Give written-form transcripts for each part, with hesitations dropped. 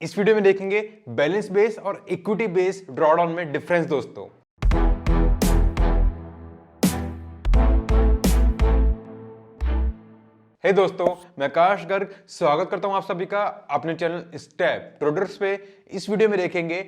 इस वीडियो में देखेंगे बैलेंस बेस और इक्विटी बेस ड्रॉडाउन में डिफरेंस दोस्तों। हे दोस्तों, मैं आकाश गर्ग स्वागत करता हूं आप सभी का अपने चैनल स्टेप ट्रेडर्स पे। इस वीडियो में देखेंगे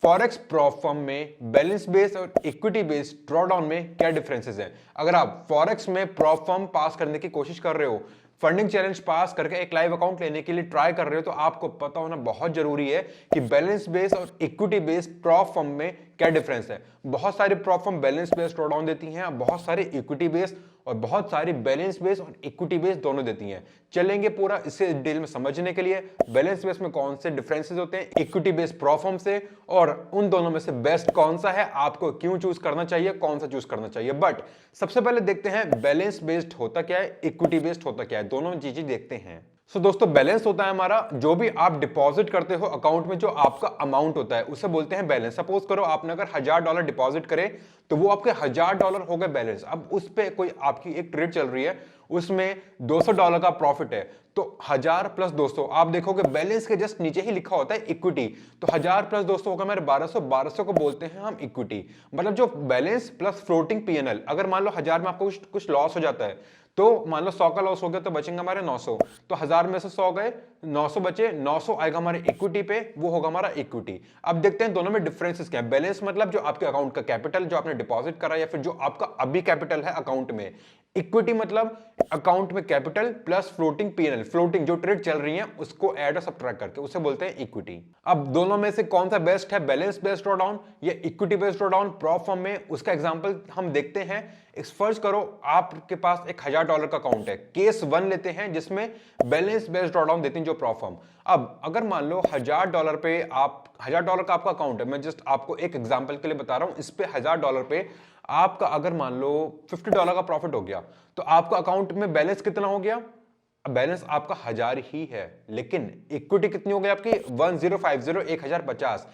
फॉरेक्स प्रॉप फर्म में बैलेंस बेस और इक्विटी बेस ड्रॉडाउन में क्या डिफरेंसेस हैं। अगर आप फॉरेक्स में प्रॉप फर्म पास करने की कोशिश कर रहे हो, फंडिंग चैलेंज पास करके एक लाइव अकाउंट लेने के लिए ट्राई कर रहे हो, तो आपको पता होना बहुत जरूरी है कि बैलेंस बेस और इक्विटी बेस प्रॉप फर्म में क्या डिफरेंस है। बहुत सारी prop firm balance base drawdown देती हैं, बहुत सारी इक्विटी बेस और बहुत सारी बैलेंस बेस और इक्विटी बेस दोनों देती हैं। चलेंगे पूरा इसे डिटेल में समझने के लिए बैलेंस बेस में कौन से डिफरेंसेस होते हैं इक्विटी बेस प्रॉप फर्म से, और उन दोनों में से बेस्ट कौन सा है, आपको क्यों चूज करना चाहिए, कौन सा चूज करना चाहिए। बट सबसे पहले देखते हैं बैलेंस बेस्ड होता क्या है, इक्विटी बेस्ड होता क्या है, दोनों चीजें देखते हैं। सो दोस्तों, बैलेंस होता है हमारा जो भी आप डिपॉजिट करते हो अकाउंट में, जो आपका अमाउंट होता है उसे बोलते हैं बैलेंस। सपोज करो आपने अगर $1000 डिपॉजिट करे तो वो आपके $1000 हो गए बैलेंस। अब उस पे कोई आपकी एक ट्रेड चल रही है, उसमें $200 का प्रॉफिट है, तो 1000 प्लस 200 आप देखोगे बैलेंस के जस्ट नीचे ही लिखा होता है इक्विटी। तो 1000 प्लस 200 होगा मेरे 1200, 1200 को बोलते हैं हम इक्विटी। मतलब जो बैलेंस प्लस फ्लोटिंग पीएनएल, अगर मान लो 1000 में आपको कुछ लॉस हो जाता है, तो मान लो 100 का लॉस हो गया तो बचेंगे हमारे 900। तो 1000 में से 100 गए, 900 बचे, 900 आएगा हमारे इक्विटी पे, वो होगा हमारा इक्विटी। अब देखते हैं दोनों में डिफरेंसेस क्या है। बैलेंस मतलब जो आपके अकाउंट का कैपिटल, जो आपने डिपॉजिट करा या फिर जो आपका अभी कैपिटल है अकाउंट में। इक्विटी मतलब अकाउंट में capital plus floating PNL, floating जो ट्रेड चल रही है उसको ऐड और सब्ट्रैक्ट करके उसे बोलते हैं इक्विटी। अब दोनों में से कौन सा बेस्ट है, बैलेंस बेस्ड ड्रॉडाउन या equity based drawdown prop firm में, उसका एग्जांपल हम देखते हैं। फर्ज करो आपके पास एक $1000 का अकाउंट है, केस 1 लेते हैं जिसमें बैलेंस बेस्ड ड्रॉडाउन देती है जो प्रॉप फर्म। अब अगर मान लो $1000 पे आप $1000 का आपका अकाउंट है, मैं जस्ट आपको एक एग्जांपल के लिए बता रहा हूं, इस पे $1000 पे आपका अगर मान लो $50 का प्रॉफिट हो गया, तो आपका अकाउंट में बैलेंस कितना हो गया, बैलेंस आपका 1000 ही है, लेकिन इक्विटी कितनी हो गई आपकी 1050, 1050।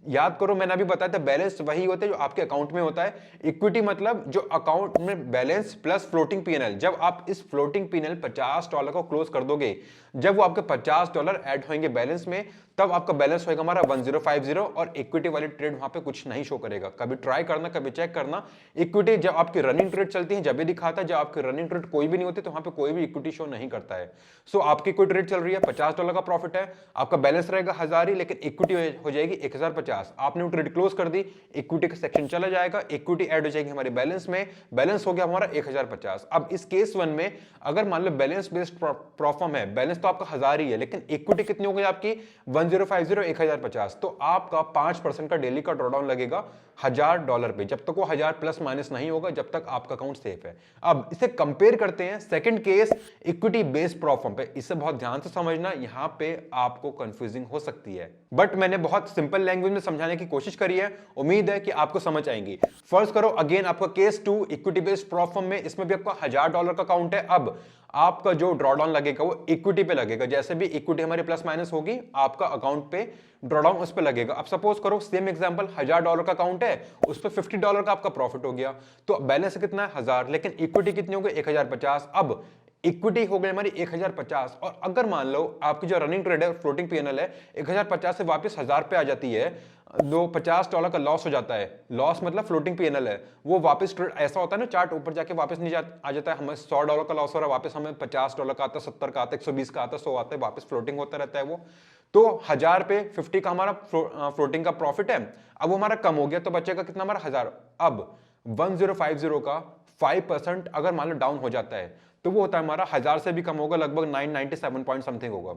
याद करो मैंने अभी बताया था बैलेंस वही होता है जो आपके अकाउंट में होता है। इक्विटी मतलब जो अकाउंट में बैलेंस प्लस फ्लोटिंग पीएनएल। जब आप इस फ्लोटिंग पीएनएल $50 को क्लोज कर दोगे, जब वो आपके $50 ऐड होंगे बैलेंस में, तब आपका बैलेंस होगा हमारा 1050, और इक्विटी वाली ट्रेड वहां पे कुछ नहीं शो करेगा। कभी ट्राई करना, कभी चेक करना। इक्विटी जब आपकी रनिंग ट्रेड चलती है जब भी दिखाता है, जब आपकी रनिंग ट्रेड कोई भी नहीं होती तो वहां पे कोई भी इक्विटी शो नहीं करता है। सो आपकी कोई ट्रेड चल रही है, $50 का प्रॉफिट है, आपका बैलेंस रहेगा 1000 ही, लेकिन इक्विटी हो जाएगी 1050। आपने वो ट्रेड क्लोज कर दी, इक्विटी का सेक्शन चला जाएगा, इक्विटी ऐड हो जाएगी हमारे बैलेंस में, बैलेंस हो गया हमारा 1050। अब इस केस 1 में अगर मान लो बैलेंस बेस्ड प्रॉप फर्म है, बैलेंस तो आपका 1000 ही है, लेकिन इक्विटी कितनी हो गई आपकी 1050, 1050, तो आपका 5% का डेली का ड्रॉडाउन लगेगा $1000 पे, जब तक वो 1000 प्लस माइनस नहीं होगा, जब तक आपका अकाउंट सेफ है। अब इसे कंपेयर करते हैं second case equity based prop firm पे। इसे बहुत ध्यान से समझना, यहां पे आपको कंफ्यूजिंग हो सकती है, बट मैंने बहुत सिंपल लैंग्वेज में समझाने की कोशिश करी है, उम्मीद है कि आपको समझ आएंगी। फर्स्ट करो अगेन आपका case 2 equity based prop firm में, इसमें भी आपका $1000 का अकाउंट है। अब आपका जो ड्रॉडाउन लगेगा वो इक्विटी पे लगेगा, जैसे भी इक्विटी हमारी प्लस माइनस होगी आपका अकाउंट पे ड्रॉडाउन उस पे लगेगा। अब सपोज करो सेम एग्जांपल, $1000 का अकाउंट है, उस पे $50 का आपका प्रॉफिट हो गया, तो बैलेंस कितना है 1000, लेकिन इक्विटी कितनी हो गई 1050। अब इक्विटी हो गई हमारी 1050, और अगर मान लो आपकी जो रनिंग ट्रेड है फ्लोटिंग पीएनएल है 1050 से वापस 1000 पे आ जाती है, दो $50 का लॉस हो जाता है। लॉस मतलब फ्लोटिंग पीएनएल है, वो वापस ट्रेड ऐसा होता है ना, चार्ट ऊपर जाके वापस नीचे आ जाता है। हमें $100 का लॉस हो रहा है, वापस हमें $50 का आता है, 70 का आता है, 120 का आता है, 100 आता है, वापस फ्लोटिंग होता रहता है वो। तो 1000 पे 50 का हमारा फ्लोटिंग का प्रॉफिट है, अब वो हमारा कम हो गया, तो बचेगा कितना हमारा 1000। अब 1050 का 5% अगर मान लो डाउन हो जाता है, तो वो होता है हमारा 1000 से भी कम होगा, लगभग 997 पॉइंट समथिंग होगा।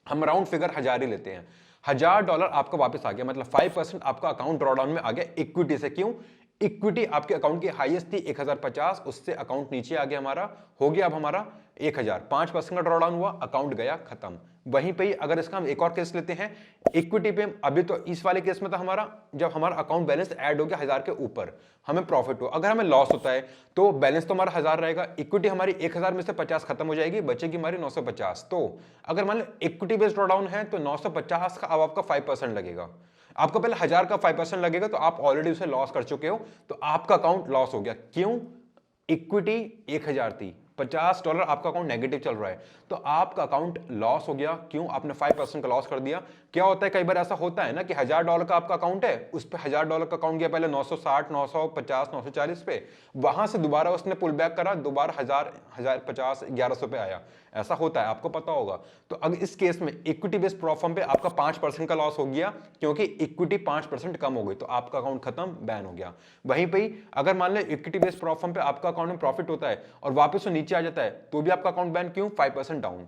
हम राउंड फिगर 1000 ही लेते हैं। $1000 आपका वापस आ गया, मतलब 5% आपका अकाउंट ड्रॉडाउन में आ गया इक्विटी से। क्यों? इक्विटी आपके अकाउंट की हाईएस्ट थी 1050, उससे अकाउंट नीचे आ गया हमारा, हो गया अब हमारा 1000, 5% का ड्रॉडाउन हुआ, अकाउंट गया खत्म। वहीं पे ही अगर इसका हम एक और केस लेते हैं इक्विटी पे, अभी तो इस वाले केस में था हमारा जब हमारा अकाउंट बैलेंस ऐड हो गया 1000 के ऊपर, हमें प्रॉफिट हुआ। अगर हमें लॉस होता है तो बैलेंस तो हमारा 1000 रहेगा, इक्विटी हमारी 1000 में से 50 खत्म हो जाएगी, बचेगी हमारी 950। तो अगर मान लो इक्विटी बेस्ड ड्रॉडाउन है तो 950 का अब आपका 5% लगेगा। आपको पहले 1000 का 5% लगेगा, तो आप ऑलरेडी उसे लॉस कर चुके हो, तो आपका अकाउंट लॉस हो गया। क्यों? इक्विटी 1000 थी, $50 आपका अकाउंट नेगेटिव चल रहा है, तो आपका अकाउंट लॉस हो गया। क्यों? आपने 5% का लॉस कर दिया। क्या होता है, कई बार ऐसा होता है ना कि $1000 का आपका अकाउंट है, उस पे $1000 का अकाउंट गया पहले 960, 950, 940 पे, वहां से दोबारा उसने पुल बैक करा, दोबारा 1050, 1100 पे आया। ऐसा होता है, आपको पता होगा। तो अगर इस केस में इक्विटी बेस्ड प्रोफॉर्म पे आपका 5% का लॉस हो गया, क्योंकि इक्विटी 5% कम हो गई, तो आपका अकाउंट खत्म, बैन हो गया। वहीं पे ही अगर मान ले इक्विटी बेस्ड प्रोफॉर्म पे आपका अकाउंट में प्रॉफिट होता है और वापस वो नीचे आ जाता है, तो भी आपका अकाउंट बैन। क्यों? 5% डाउन।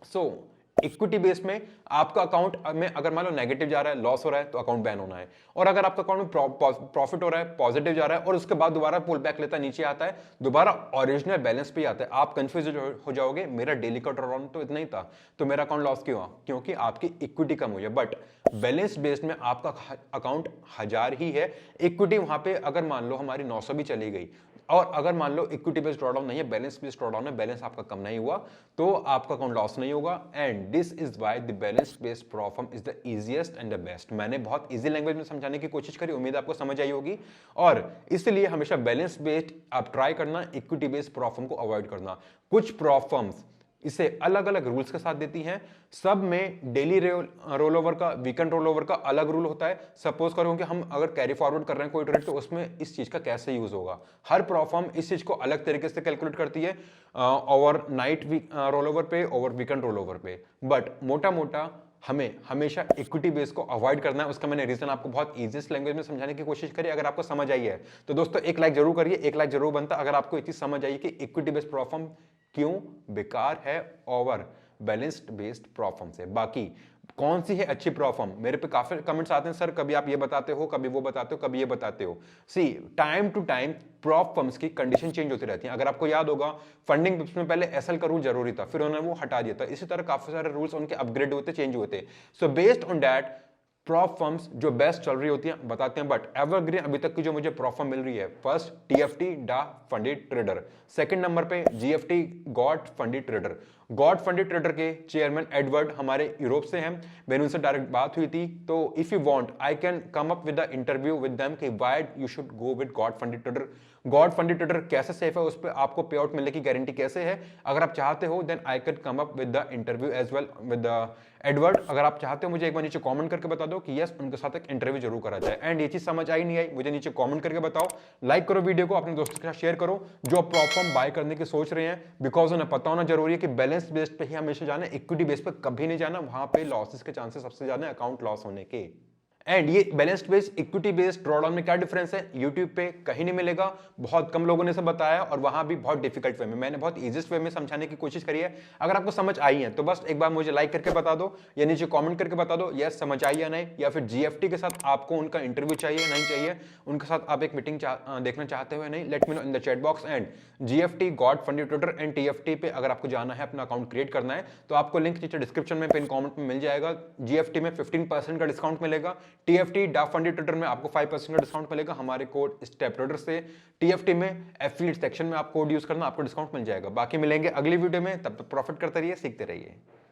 सो इक्विटी बेस में आपका अकाउंट में अगर मान लो नेगेटिव जा रहा है, लॉस हो रहा है, तो अकाउंट बैन होना है। और अगर आपका अकाउंट में प्रॉफिट हो रहा है, पॉजिटिव जा रहा है, और उसके बाद दोबारा पुल बैक लेता है, नीचे आता है, दोबारा ओरिजिनल बैलेंस पे आता है, आप कंफ्यूज हो जाओगे, मेरा डेली का ड्रॉडाउन तो इतना ही था, तो मेरा अकाउंट लॉस क्यों हुआ? क्योंकि आपकी इक्विटी कम हुई है। बट बैलेंस बेस्ड में आपका अकाउंट 1000 ही है, इक्विटी वहां पे अगर मान लो हमारी 900 भी चली गई, और अगर मान लो इक्विटी बेस्ड ड्रॉडाउन नहीं है, बैलेंस बेस्ड ड्रॉडाउन है, बैलेंस आपका कम नहीं हुआ, तो आपका अकाउंट लॉस नहीं होगा। And this is why the balance based proforma is the easiest and the best. मैंने बहुत इजी लैंग्वेज में समझाने की कोशिश करी, उम्मीद आपको समझ आई होगी। और इसलिए हमेशा बैलेंस बेस्ड आप ट्राई करना, इक्विटी बेस्ड प्रोफॉर्म को अवॉइड करना। कुछ प्रोफॉर्म्स इसे अलग अलग रूल्स के साथ देती हैं, सब में डेली रोल ओवर का, वीकेंड रोल ओवर का अलग रूल होता है। सपोज करो कि हम अगर कैरी फॉरवर्ड कर रहे हैं कोई ट्रेड, तो उसमें इस चीज का कैसे यूज होगा। हर प्रोफॉर्म इस चीज को अलग तरीके से कैलकुलेट करती है, ओवर नाइट रोल ओवर पे, ओवर वीकेंड रोल ओवर पे। बट मोटा मोटा हमें हमेशा इक्विटी बेस को अवॉइड करना है। उसका मैंने रीजन आपको बहुत इजीएस्ट लैंग्वेज में समझाने की कोशिश करी। अगर आपको समझ आई है तो दोस्तों एक लाइक जरूर करिए, एक लाइक जरूर बनता अगर आपको ये चीज समझ आई कि इक्विटी बेस्ड प्रोफॉर्म क्यों बेकार है ओवर बैलेंस्ड बेस्ड प्रोफॉर्म से। बाकी कौन सी है अच्छी प्रोफॉर्म, मेरे पे काफी कमेंट्स आते हैं, सर कभी आप ये बताते हो, कभी वो बताते हो, कभी ये बताते हो। सी टाइम टू टाइम प्रोफॉर्म्स की कंडीशन चेंज होती रहती है। अगर आपको याद होगा, फंडिंग में पहले एसएल का रूल जरूरी था, फिर उन्होंने वो हटा दिया था। इसी तरह काफी सारे रूल्स उनके अपग्रेड होते, चेंज होते। So based on that prop firms जो बेस्ट चल रही होती हैं बताते हैं। बट एवरग्रीन अभी तक की जो मुझे प्रॉप फर्म मिल रही है, first TFT the funded trader, second number पे GFT God funded trader. God funded trader के चेयरमैन एडवर्ड हमारे यूरोप से हैं, मैंने उनसे डायरेक्ट बात हुई थी। तो if you want I can come up with the interview with them कि why you should go with God funded trader. God funded trader कैसे सेफ है, उस पर आपको पे आउट मिलने की गारंटी कैसे है, अगर आप चाहते हो then I can come up with the interview as well with Edward. अगर आप चाहते हो मुझे एक बार नीचे कमेंट करके बता दो कि यस उनके साथ एक इंटरव्यू जरूर करा जाए। एंड ये चीज समझ आई नहीं आई, मुझे नीचे कमेंट करके बताओ, लाइक करो वीडियो को, अपने दोस्तों के साथ शेयर करो जो प्रोफॉर्म बाय करने की सोच रहे हैं। बिकॉज उन्हें पता होना जरूरी है कि बैलेंस बेस्ड पे ही हमेशा जाना, इक्विटी बेस पे कभी नहीं जाना, वहां पे लॉसेस के चांसेस सबसे ज्यादा है, अकाउंट लॉस होने के। एंड ये balanced based equity based drawdown में क्या डिफरेंस है, यूट्यूब पे कहीं नहीं मिलेगा, बहुत कम लोगों ने इसे बताया, और वहां भी बहुत डिफिकल्ट वे में, मैंने बहुत इजीएस्ट वे में समझाने की कोशिश करी है। अगर आपको समझ आई है तो बस एक बार मुझे लाइक करके बता दो, या नीचे कमेंट करके बता दो यस समझ आई या नहीं, या फिर जीएफटी के साथ आपको उनका इंटरव्यू चाहिए नहीं चाहिए, उनके साथ आप एक मीटिंग देखना चाहते हो नहीं, let me know in the chat box. And GFT God funded trader and TFT पे अगर आपको जाना है, अपना अकाउंट क्रिएट करना है, तो आपको लिंक नीचे डिस्क्रिप्शन में पिन कमेंट में मिल जाएगा। जीएफटी में 15% का डिस्काउंट मिलेगा, टीएफटी फंडेड ट्रेडर में आपको 5% का डिस्काउंट मिलेगा हमारे कोड स्टेप ट्रेडर से। टीएफटी में एफिलिएट सेक्शन में आप कोड यूज करना, आपको डिस्काउंट मिल जाएगा। बाकी मिलेंगे अगली वीडियो में, तब तक प्रॉफिट करते रहिए, सीखते रहिए।